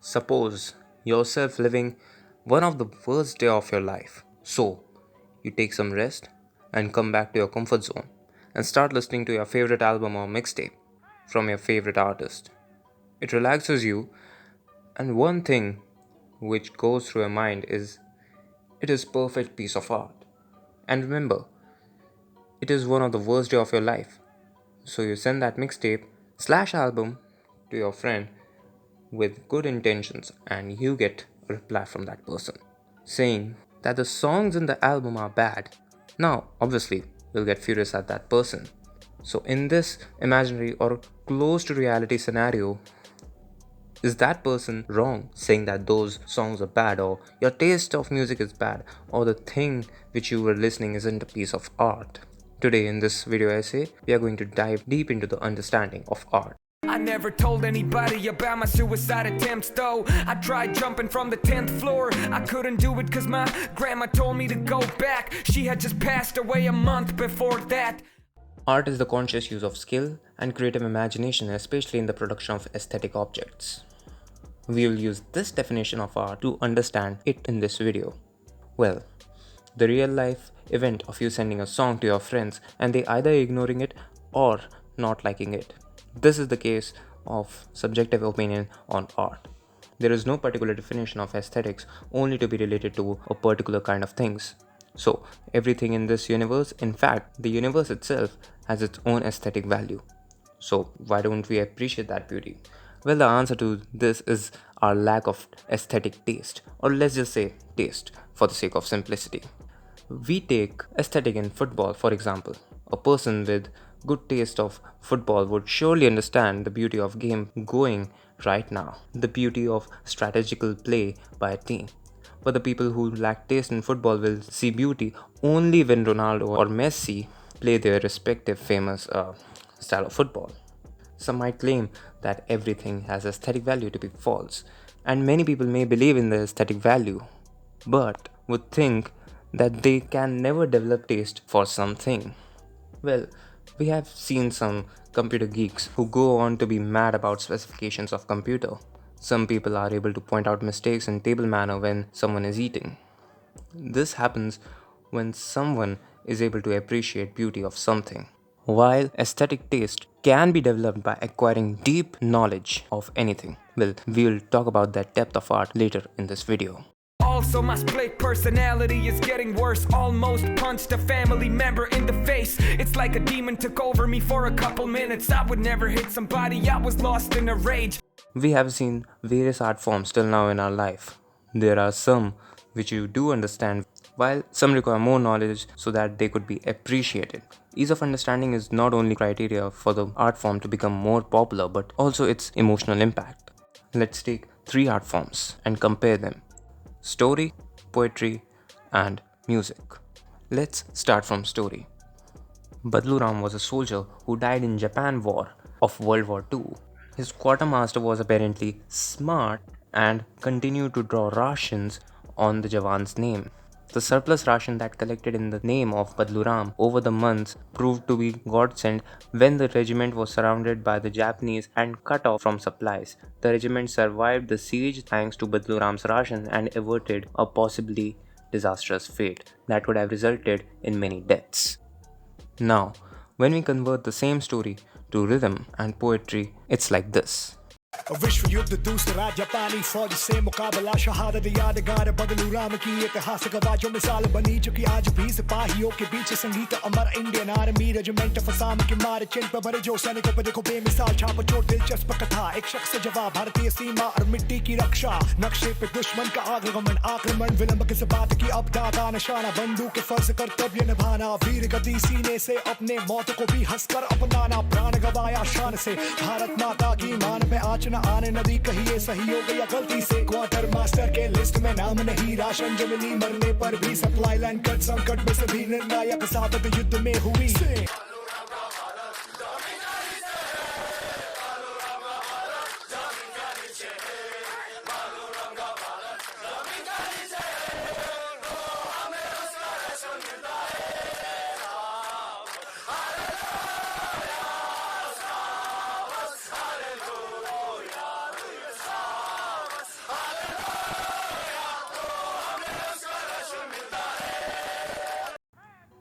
Suppose yourself living one of the worst day of your life. So, you take some rest and come back to your comfort zone and start listening to your favorite album or mixtape from your favorite artist. It relaxes you, and one thing which goes through your mind is it is perfect piece of art. And remember, it is one of the worst day of your life. So you send that mixtape slash album to your friend with good intentions and you get a reply from that person saying that the songs in the album are bad. Now, obviously, we'll get furious at that person. So, in this imaginary or close to reality scenario, is that person wrong saying that those songs are bad, or your taste of music is bad, or the thing which you were listening isn't a piece of art? Today, in this video essay, we are going to dive deep into the understanding of art. I never told anybody about my suicide attempts though. I tried jumping from the 10th floor. I couldn't do it cause my grandma told me to go back. She had just passed away a month before that. Art is the conscious use of skill and creative imagination, especially in the production of aesthetic objects. We will use this definition of art to understand it in this video. Well, the real life event of you sending a song to your friends and they either ignoring it or not liking it. This is the case of subjective opinion on art. There is no particular definition of aesthetics only to be related to a particular kind of things. So, everything in this universe, in fact, the universe itself has its own aesthetic value. So, why don't we appreciate that beauty? Well, the answer to this is our lack of aesthetic taste, or let's just say taste for the sake of simplicity. We take aesthetic in football, for example. A person with good taste of football would surely understand the beauty of game going right now, the beauty of strategical play by a team. But the people who lack taste in football will see beauty only when Ronaldo or Messi play their respective famous style of football. Some might claim that everything has aesthetic value to be false, and many people may believe in the aesthetic value, but would think that they can never develop taste for something. Well, we have seen some computer geeks who go on to be mad about specifications of computer. Some people are able to point out mistakes in table manner when someone is eating. This happens when someone is able to appreciate beauty of something. While aesthetic taste can be developed by acquiring deep knowledge of anything. Well, we will talk about that depth of art later in this video. Also, my split personality is getting worse. Almost punched a family member in the face. It's like a demon took over me for a couple minutes. I would never hit somebody, I was lost in a rage. We have seen various art forms till now in our life. There are some which you do understand, while some require more knowledge so that they could be appreciated. Ease of understanding is not only criteria for the art form to become more popular, but also its emotional impact. Let's take three art forms and compare them: story, poetry, and music. Let's start from story. Badlu Ram was a soldier who died in Japan War of World War II. His quartermaster was apparently smart and continued to draw rations on the Jawan's name. The surplus ration that collected in the name of Badlu Ram over the months proved to be godsend when the regiment was surrounded by the Japanese and cut off from supplies. The regiment survived the siege thanks to Badlu Ram's ration and averted a possibly disastrous fate that would have resulted in many deaths. Now, when we convert the same story to rhythm and poetry, it's like this. विश्व युद्ध दूसरा जापानी फौज से मुकाबला शहादत यादगार बदलू राम की ऐतिहासिक आवाजों मिसाल बनी चुकी आज भी सिपाहियों के बीच संगीत अमर इंडियन आर्मी रेजिमेंट फसाम की मार चिन्ह पर भरे जो सैनिकों पर देखो बेमिसाल छाप चोट दिलचस्प कथा एक शख्स जवाब भारतीय सीमा और मिट्टी की रक्षा नक्शे पे दुश्मन का आक्रमण विलंब किस बात की अब दागा निशाना बंदूक के फर्ज कर्तव्य निभाना वीर गति सीने से अपने मौत को भी हंसकर अपनाना प्राण गवाया शान से भारत माता की मान पे आँच न आने नदी कहिए सही हो गया गलती से क्वार्टर मास्टर के लिस्ट में नाम नहीं राशन जो मिली मरने पर भी सप्लाई लाइन कट संकट में सभी निर्णायक साबित युद्ध में हुई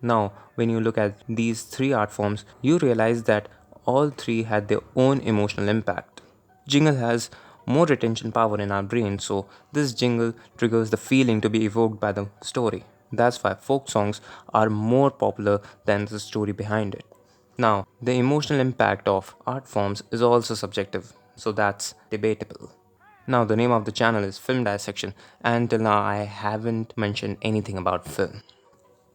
Now, when you look at these three art forms, you realize that all three had their own emotional impact. Jingle has more retention power in our brain, so this jingle triggers the feeling to be evoked by the story. That's why folk songs are more popular than the story behind it. Now, the emotional impact of art forms is also subjective, so that's debatable. Now, the name of the channel is Film Dissection, and till now I haven't mentioned anything about film.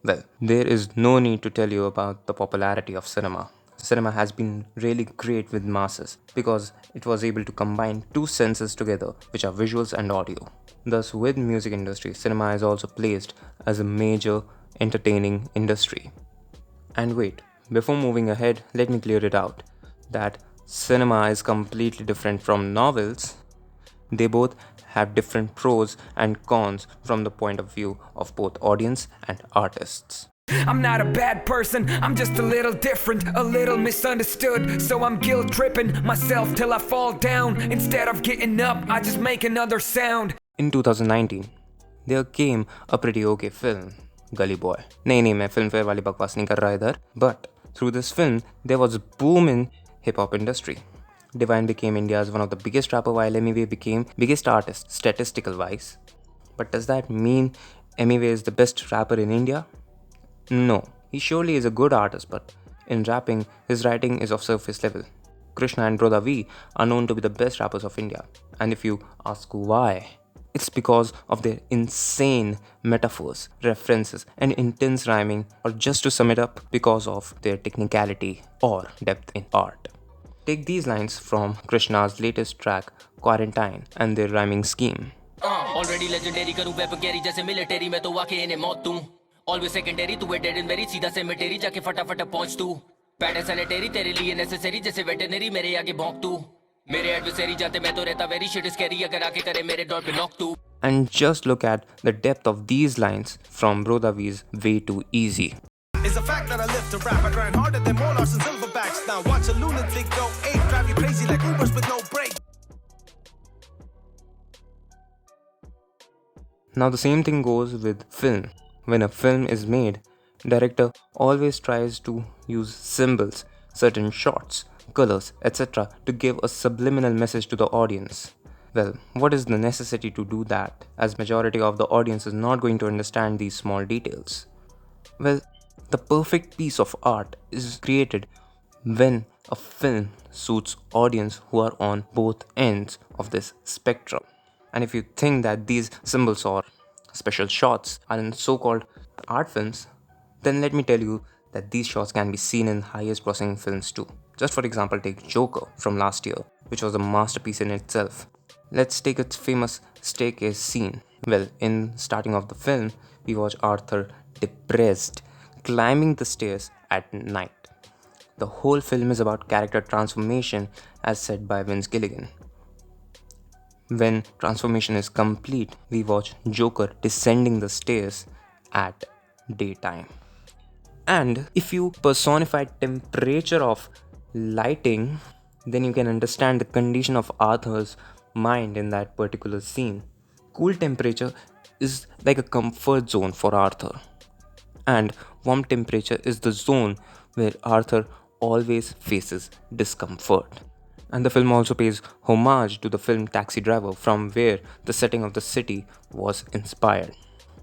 Well, there is no need to tell you about the popularity of cinema. Cinema has been really great with masses because it was able to combine two senses together, which are visuals and audio. Thus, with music industry, cinema is also placed as a major entertaining industry. And wait, before moving ahead, let me clear it out that cinema is completely different from novels. They both have different pros and cons from the point of view of both audience and artists. I'm not a bad person, I'm just a little different, a little misunderstood. So I'm guilt tripping myself till I fall down. Instead of getting up, I just make another sound. In 2019, there came a pretty okay film, Gully Boy. नहीं मैं film fair वाली बकवास नहीं कर रहा इधर. But through this film, there was a boom in hip-hop industry. Divine became India's one of the biggest rapper while Emiway became biggest artist, statistical wise. But does that mean Emiway is the best rapper in India? No, he surely is a good artist, but in rapping, his writing is of surface level. Krishna and Brodha V are known to be the best rappers of India. And if you ask why, it's because of their insane metaphors, references, and intense rhyming, or just to sum it up, because of their technicality or depth in art. Take these lines from Krishna's latest track, Quarantine, and their rhyming scheme. Already legendary करूं web carry जैसे military में तो आके इन्हें मौत दूं Always secondary तू dead in very सीधा सेमेटेरी जाके फटाफट पहुंच तू पैड सैनिटरी तेरे लिए नेसेसरी जैसे वेटरनरी मेरे आगे भौंक तू मेरे एडवर्सरी जाते मैं तो रहता वेरी शिट स्कैरी अगर आके करे मेरे डॉट पे नॉक तू. And just look at the depth of these lines from Brodha V's Way Too Easy. It's a fact that I live to rap. I grind harder than Monarchs and Silverbacks. Now watch a lunatic go ape, drive you crazy like Ubers with no brakes. Now the same thing goes with film. When a film is made, director always tries to use symbols, certain shots, colors, etc. to give a subliminal message to the audience. Well, what is the necessity to do that, as majority of the audience is not going to understand these small details? Well, the perfect piece of art is created when a film suits audience who are on both ends of this spectrum. And if you think that these symbols or special shots are in so-called art films, then let me tell you that these shots can be seen in highest grossing films too. Just for example, take Joker from last year, which was a masterpiece in itself. Let's take its famous staircase scene. Well, in starting of the film, we watch Arthur depressed, climbing the stairs at night. The whole film is about character transformation as said by Vince Gilligan. When transformation is complete, we watch Joker descending the stairs at daytime. And if you personify temperature of lighting, then you can understand the condition of Arthur's mind in that particular scene. Cool temperature is like a comfort zone for Arthur. And warm temperature is the zone where Arthur always faces discomfort. And the film also pays homage to the film Taxi Driver, from where the setting of the city was inspired.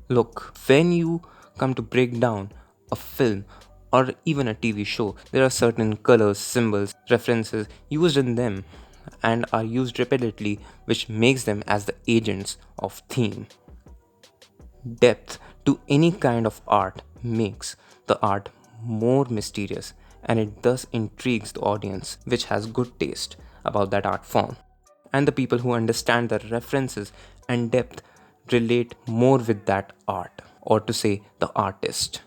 Look, when you come to break down a film or even a TV show, there are certain colors, symbols, references used in them and are used repeatedly, which makes them as the agents of theme. Depth to any kind of art makes the art more mysterious, and it thus intrigues the audience, which has good taste about that art form. And the people who understand the references and depth relate more with that art, or to say the artist.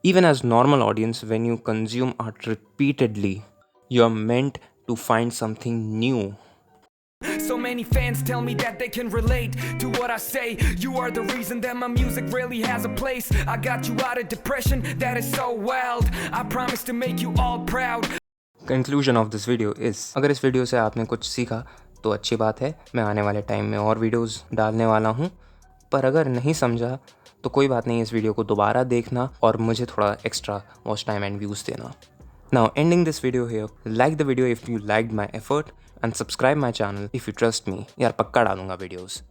Even as normal audience, when you consume art repeatedly, you are meant to find something new. So many fans tell me that they can relate to what I say. You are the reason that my music really has a place. I got you out of depression, that is so wild. I promise to make you all proud. Conclusion of this video is, अगर इस video से आपने कुछ सीखा तो अच्छी बात है. मैं आने वाले टाइम में और वीडियोस डालने वाला हूँ. पर अगर नहीं समझा तो कोई बात नहीं, इस वीडियो को दोबारा देखना और मुझे थोड़ा extra watch time and views देना। Now ending this video here, like the video if you liked my effort and subscribe my channel if you trust me, यार पक्का डालूंगा videos।